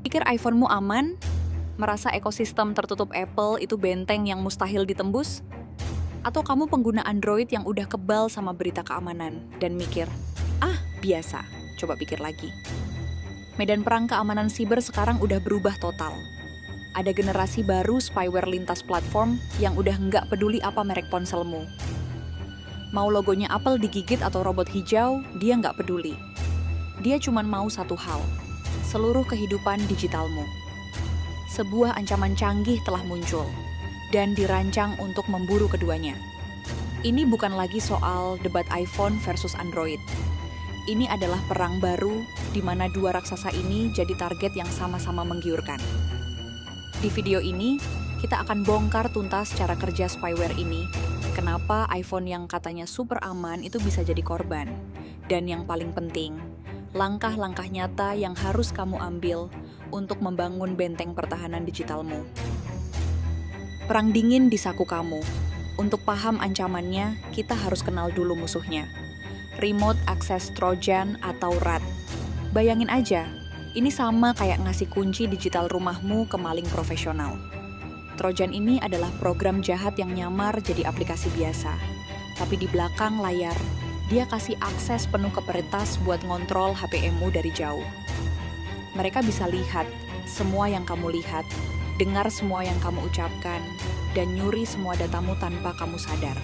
Pikir iPhone-mu aman? Merasa ekosistem tertutup Apple itu benteng yang mustahil ditembus? Atau kamu pengguna Android yang udah kebal sama berita keamanan dan mikir, ah biasa, coba pikir lagi. Medan perang keamanan siber sekarang udah berubah total. Ada generasi baru spyware lintas platform yang udah nggak peduli apa merek ponselmu. Mau logonya Apple digigit atau robot hijau, dia nggak peduli. Dia cuma mau satu hal, seluruh kehidupan digitalmu. Sebuah ancaman canggih telah muncul dan dirancang untuk memburu keduanya. Ini bukan lagi soal debat iPhone versus Android. Ini adalah perang baru di mana dua raksasa ini jadi target yang sama-sama menggiurkan. Di video ini, kita akan bongkar tuntas cara kerja spyware ini, kenapa iPhone yang katanya super aman itu bisa jadi korban, dan yang paling penting, langkah-langkah nyata yang harus kamu ambil untuk membangun benteng pertahanan digitalmu. Perang dingin di saku kamu. Untuk paham ancamannya, kita harus kenal dulu musuhnya. Remote Access Trojan atau RAT. Bayangin aja, ini sama kayak ngasih kunci digital rumahmu ke maling profesional. Trojan ini adalah program jahat yang nyamar jadi aplikasi biasa. Tapi di belakang layar, dia kasih akses penuh ke peretas buat ngontrol HP-mu dari jauh. Mereka bisa lihat semua yang kamu lihat, dengar semua yang kamu ucapkan, dan nyuri semua datamu tanpa kamu sadar.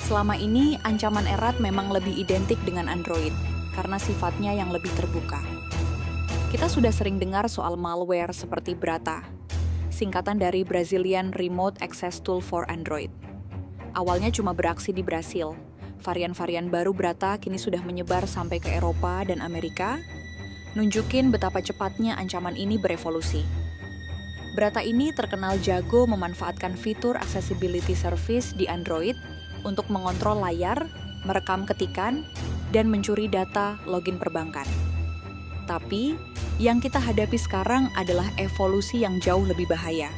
Selama ini, ancaman erat memang lebih identik dengan Android, karena sifatnya yang lebih terbuka. Kita sudah sering dengar soal malware seperti Brata, singkatan dari Brazilian Remote Access Tool for Android. Awalnya cuma beraksi di Brasil. Varian-varian baru Brata kini sudah menyebar sampai ke Eropa dan Amerika, nunjukin betapa cepatnya ancaman ini berevolusi. Brata ini terkenal jago memanfaatkan fitur accessibility service di Android untuk mengontrol layar, merekam ketikan, dan mencuri data login perbankan. Tapi, yang kita hadapi sekarang adalah evolusi yang jauh lebih bahaya.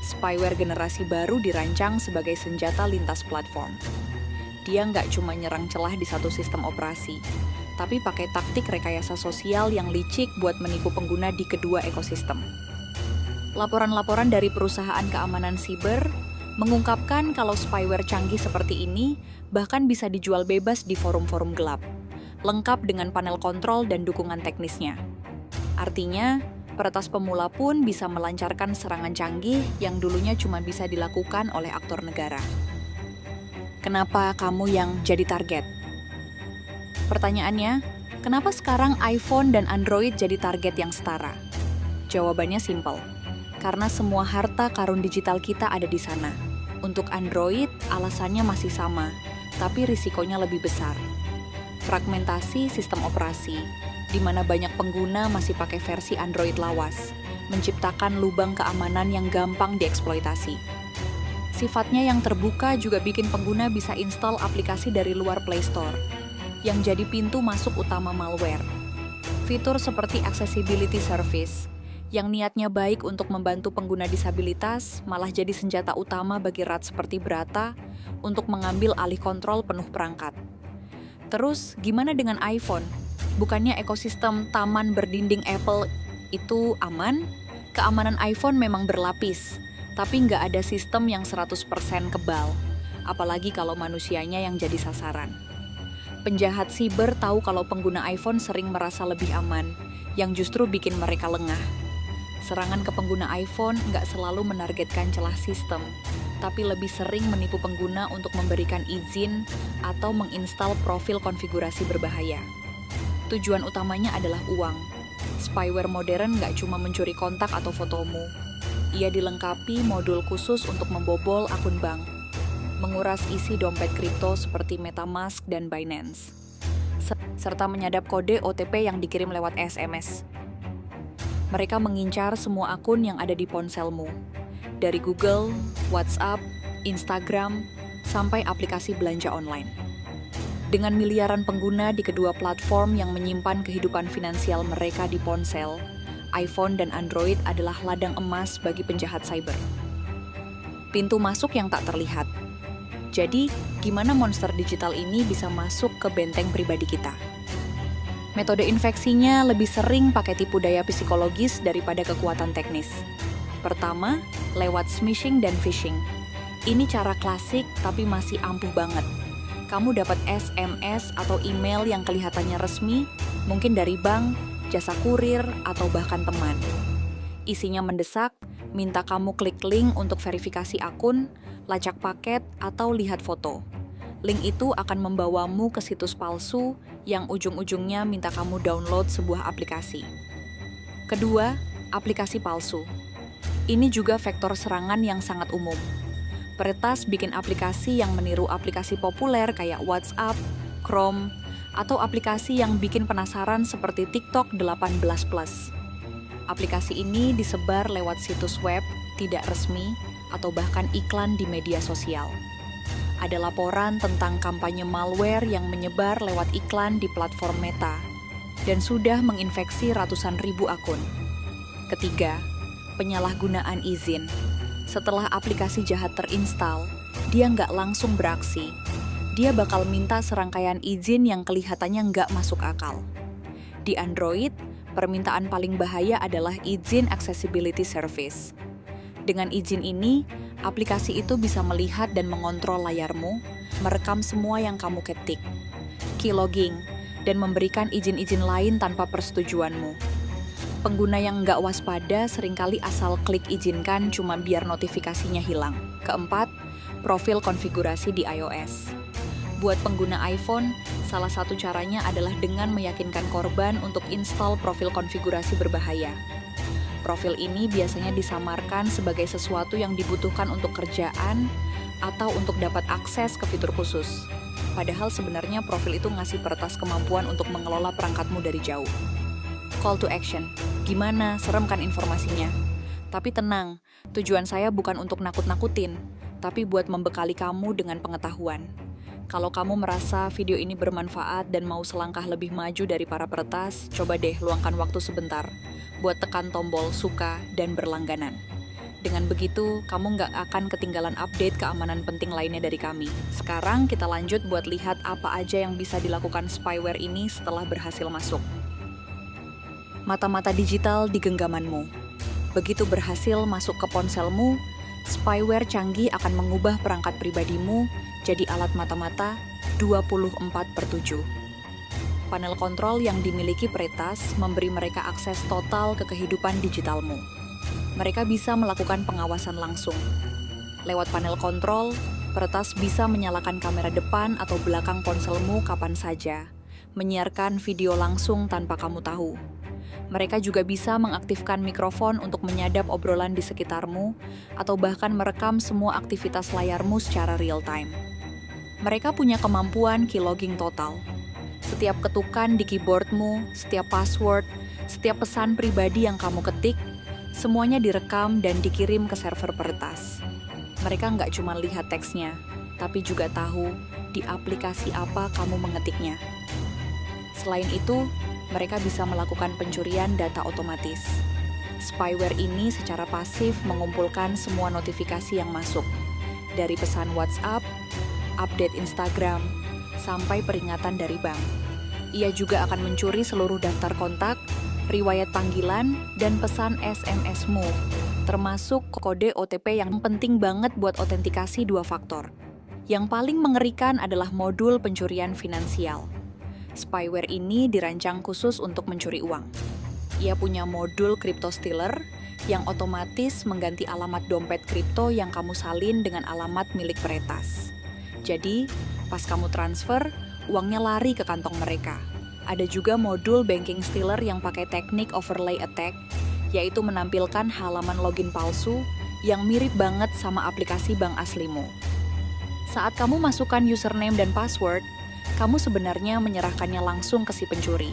Spyware generasi baru dirancang sebagai senjata lintas platform. Dia nggak cuma nyerang celah di satu sistem operasi, tapi pakai taktik rekayasa sosial yang licik buat menipu pengguna di kedua ekosistem. Laporan-laporan dari perusahaan keamanan siber mengungkapkan kalau spyware canggih seperti ini bahkan bisa dijual bebas di forum-forum gelap, lengkap dengan panel kontrol dan dukungan teknisnya. Artinya, peretas pemula pun bisa melancarkan serangan canggih yang dulunya cuma bisa dilakukan oleh aktor negara. Kenapa kamu yang jadi target? Pertanyaannya, kenapa sekarang iPhone dan Android jadi target yang setara? Jawabannya simpel, karena semua harta karun digital kita ada di sana. Untuk Android, alasannya masih sama, tapi risikonya lebih besar. Fragmentasi sistem operasi, di mana banyak pengguna masih pakai versi Android lawas, menciptakan lubang keamanan yang gampang dieksploitasi. Sifatnya yang terbuka juga bikin pengguna bisa install aplikasi dari luar Play Store, yang jadi pintu masuk utama malware. Fitur seperti Accessibility Service, yang niatnya baik untuk membantu pengguna disabilitas, malah jadi senjata utama bagi RAT seperti Brata untuk mengambil alih kontrol penuh perangkat. Terus, gimana dengan iPhone? Bukannya ekosistem taman berdinding Apple itu aman? Keamanan iPhone memang berlapis, tapi nggak ada sistem yang 100% kebal, apalagi kalau manusianya yang jadi sasaran. Penjahat siber tahu kalau pengguna iPhone sering merasa lebih aman, yang justru bikin mereka lengah. Serangan ke pengguna iPhone nggak selalu menargetkan celah sistem, tapi lebih sering menipu pengguna untuk memberikan izin atau menginstal profil konfigurasi berbahaya. Tujuan utamanya adalah uang. Spyware modern nggak cuma mencuri kontak atau fotomu. Ia dilengkapi modul khusus untuk membobol akun bank, menguras isi dompet kripto seperti MetaMask dan Binance, serta menyadap kode OTP yang dikirim lewat SMS. Mereka mengincar semua akun yang ada di ponselmu, dari Google, WhatsApp, Instagram, sampai aplikasi belanja online. Dengan miliaran pengguna di kedua platform yang menyimpan kehidupan finansial mereka di ponsel, iPhone dan Android adalah ladang emas bagi penjahat cyber. Pintu masuk yang tak terlihat. Jadi, gimana monster digital ini bisa masuk ke benteng pribadi kita? Metode infeksinya lebih sering pakai tipu daya psikologis daripada kekuatan teknis. Pertama, lewat smishing dan phishing. Ini cara klasik tapi masih ampuh banget. Kamu dapat SMS atau email yang kelihatannya resmi, mungkin dari bank, jasa kurir, atau bahkan teman. Isinya mendesak, minta kamu klik link untuk verifikasi akun, lacak paket, atau lihat foto. Link itu akan membawamu ke situs palsu yang ujung-ujungnya minta kamu download sebuah aplikasi. Kedua, aplikasi palsu. Ini juga vektor serangan yang sangat umum. Peretas bikin aplikasi yang meniru aplikasi populer kayak WhatsApp, Chrome, atau aplikasi yang bikin penasaran seperti TikTok 18+. Aplikasi ini disebar lewat situs web, tidak resmi, atau bahkan iklan di media sosial. Ada laporan tentang kampanye malware yang menyebar lewat iklan di platform Meta dan sudah menginfeksi ratusan ribu akun. Ketiga, penyalahgunaan izin. Setelah aplikasi jahat terinstal, dia nggak langsung beraksi. Dia bakal minta serangkaian izin yang kelihatannya nggak masuk akal. Di Android, permintaan paling bahaya adalah izin accessibility service. Dengan izin ini, aplikasi itu bisa melihat dan mengontrol layarmu, merekam semua yang kamu ketik, keylogging, dan memberikan izin-izin lain tanpa persetujuanmu. Pengguna yang nggak waspada seringkali asal klik izinkan cuma biar notifikasinya hilang. Keempat, profil konfigurasi di iOS. Buat pengguna iPhone, salah satu caranya adalah dengan meyakinkan korban untuk install profil konfigurasi berbahaya. Profil ini biasanya disamarkan sebagai sesuatu yang dibutuhkan untuk kerjaan atau untuk dapat akses ke fitur khusus. Padahal sebenarnya profil itu ngasih peretas kemampuan untuk mengelola perangkatmu dari jauh. Call to action. Gimana? Serem kan informasinya? Tapi tenang, tujuan saya bukan untuk nakut-nakutin, tapi buat membekali kamu dengan pengetahuan. Kalau kamu merasa video ini bermanfaat dan mau selangkah lebih maju dari para peretas, coba deh luangkan waktu sebentar buat tekan tombol suka dan berlangganan. Dengan begitu, kamu nggak akan ketinggalan update keamanan penting lainnya dari kami. Sekarang kita lanjut buat lihat apa aja yang bisa dilakukan spyware ini setelah berhasil masuk. Mata-mata digital di genggamanmu. Begitu berhasil masuk ke ponselmu, spyware canggih akan mengubah perangkat pribadimu jadi alat mata-mata 24/7. Panel kontrol yang dimiliki peretas memberi mereka akses total ke kehidupan digitalmu. Mereka bisa melakukan pengawasan langsung. Lewat panel kontrol, peretas bisa menyalakan kamera depan atau belakang ponselmu kapan saja, menyiarkan video langsung tanpa kamu tahu. Mereka juga bisa mengaktifkan mikrofon untuk menyadap obrolan di sekitarmu, atau bahkan merekam semua aktivitas layarmu secara real-time. Mereka punya kemampuan keylogging total. Setiap ketukan di keyboardmu, setiap password, setiap pesan pribadi yang kamu ketik, semuanya direkam dan dikirim ke server peretas. Mereka nggak cuma lihat teksnya, tapi juga tahu di aplikasi apa kamu mengetiknya. Selain itu, mereka bisa melakukan pencurian data otomatis. Spyware ini secara pasif mengumpulkan semua notifikasi yang masuk, dari pesan WhatsApp, update Instagram, sampai peringatan dari bank. Ia juga akan mencuri seluruh daftar kontak, riwayat panggilan, dan pesan SMS-mu, termasuk kode OTP yang penting banget buat autentikasi 2 faktor. Yang paling mengerikan adalah modul pencurian finansial. Spyware ini dirancang khusus untuk mencuri uang. Ia punya modul crypto stealer yang otomatis mengganti alamat dompet kripto yang kamu salin dengan alamat milik peretas. Jadi, pas kamu transfer, uangnya lari ke kantong mereka. Ada juga modul banking stealer yang pakai teknik overlay attack, yaitu menampilkan halaman login palsu yang mirip banget sama aplikasi bank aslimu. Saat kamu masukkan username dan password, kamu sebenarnya menyerahkannya langsung ke si pencuri.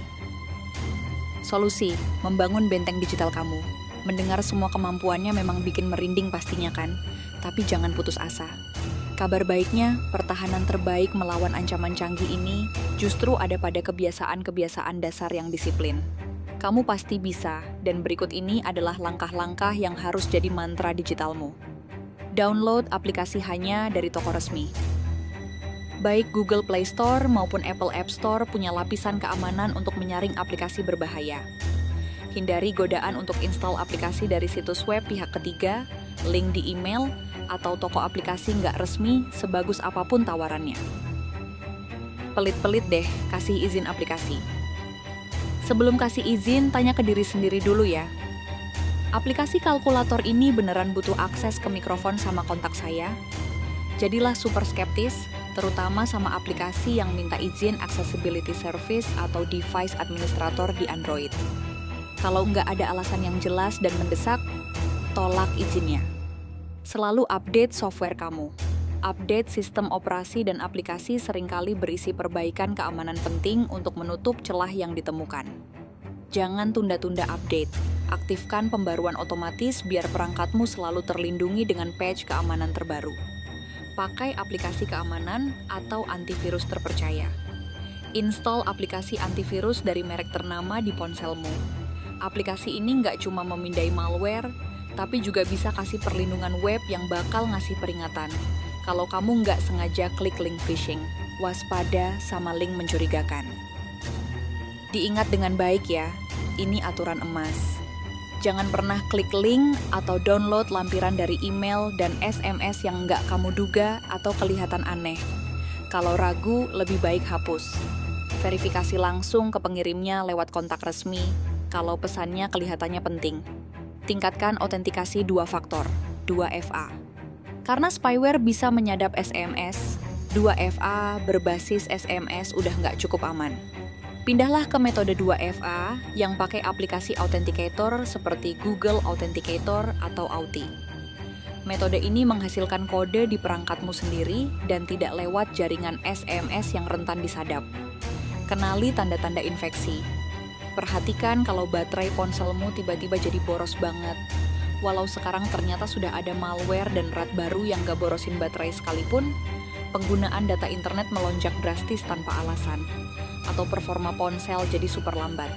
Solusi, membangun benteng digital kamu. Mendengar semua kemampuannya memang bikin merinding pastinya kan, tapi jangan putus asa. Kabar baiknya, pertahanan terbaik melawan ancaman canggih ini justru ada pada kebiasaan-kebiasaan dasar yang disiplin. Kamu pasti bisa, dan berikut ini adalah langkah-langkah yang harus jadi mantra digitalmu. Download aplikasi Hanya dari toko resmi. Baik Google Play Store maupun Apple App Store punya lapisan keamanan untuk menyaring aplikasi berbahaya. Hindari godaan untuk install aplikasi dari situs web pihak ketiga, link di email, atau toko aplikasi nggak resmi sebagus apapun tawarannya. Pelit-pelit deh kasih izin aplikasi. Sebelum kasih izin, tanya ke diri sendiri dulu ya. Aplikasi kalkulator ini beneran butuh akses ke mikrofon sama kontak saya? Jadilah super skeptis, terutama sama aplikasi yang minta izin accessibility service atau device administrator di Android. Kalau nggak ada alasan yang jelas dan mendesak, tolak izinnya. Selalu update software kamu. Update sistem operasi dan aplikasi seringkali berisi perbaikan keamanan penting untuk menutup celah yang ditemukan. Jangan tunda-tunda update. Aktifkan pembaruan otomatis biar perangkatmu selalu terlindungi dengan patch keamanan terbaru. Pakai aplikasi keamanan atau antivirus terpercaya. Install aplikasi antivirus dari merek ternama di ponselmu. Aplikasi ini nggak cuma memindai malware, tapi juga bisa kasih perlindungan web yang bakal ngasih peringatan. Kalau kamu nggak sengaja klik link phishing, waspada sama link mencurigakan. Diingat dengan baik ya, ini aturan emas. Jangan pernah klik link atau download lampiran dari email dan SMS yang nggak kamu duga atau kelihatan aneh. Kalau ragu, lebih baik hapus. Verifikasi langsung ke pengirimnya lewat kontak resmi, kalau pesannya kelihatannya penting. Tingkatkan autentikasi 2 faktor, 2FA. Karena spyware bisa menyadap SMS, 2FA berbasis SMS udah nggak cukup aman. Pindahlah ke metode 2FA yang pakai aplikasi authenticator seperti Google Authenticator atau Authy. Metode ini menghasilkan kode di perangkatmu sendiri dan tidak lewat jaringan SMS yang rentan disadap. Kenali tanda-tanda infeksi. Perhatikan kalau baterai ponselmu tiba-tiba jadi boros banget. Walau sekarang ternyata sudah ada malware dan RAT baru yang gak borosin baterai sekalipun, penggunaan data internet melonjak drastis tanpa alasan. Atau performa ponsel jadi super lambat.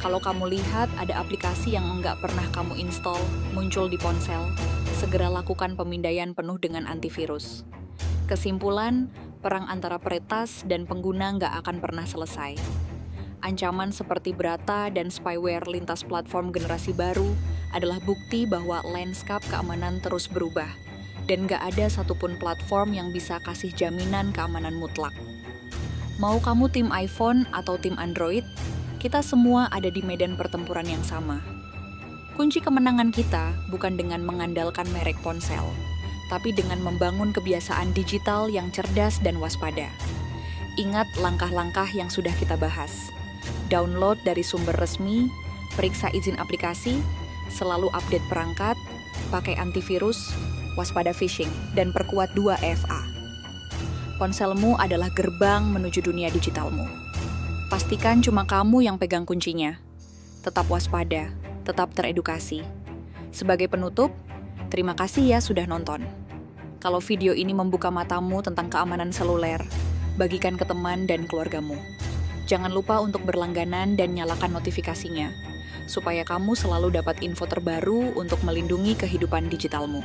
Kalau kamu lihat ada aplikasi yang nggak pernah kamu install muncul di ponsel, segera lakukan pemindaian penuh dengan antivirus. Kesimpulan, perang antara peretas dan pengguna nggak akan pernah selesai. Ancaman seperti Brata dan spyware lintas platform generasi baru adalah bukti bahwa lanskap keamanan terus berubah, dan nggak ada satupun platform yang bisa kasih jaminan keamanan mutlak. Mau kamu tim iPhone atau tim Android, kita semua ada di medan pertempuran yang sama. Kunci kemenangan kita bukan dengan mengandalkan merek ponsel, tapi dengan membangun kebiasaan digital yang cerdas dan waspada. Ingat langkah-langkah yang sudah kita bahas. Download dari sumber resmi, periksa izin aplikasi, selalu update perangkat, pakai antivirus, waspada phishing, dan perkuat 2FA. Ponselmu adalah gerbang menuju dunia digitalmu. Pastikan cuma kamu yang pegang kuncinya. Tetap waspada, tetap teredukasi. Sebagai penutup, terima kasih ya sudah nonton. Kalau video ini membuka matamu tentang keamanan seluler, bagikan ke teman dan keluargamu. Jangan lupa untuk berlangganan dan nyalakan notifikasinya, supaya kamu selalu dapat info terbaru untuk melindungi kehidupan digitalmu.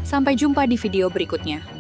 Sampai jumpa di video berikutnya.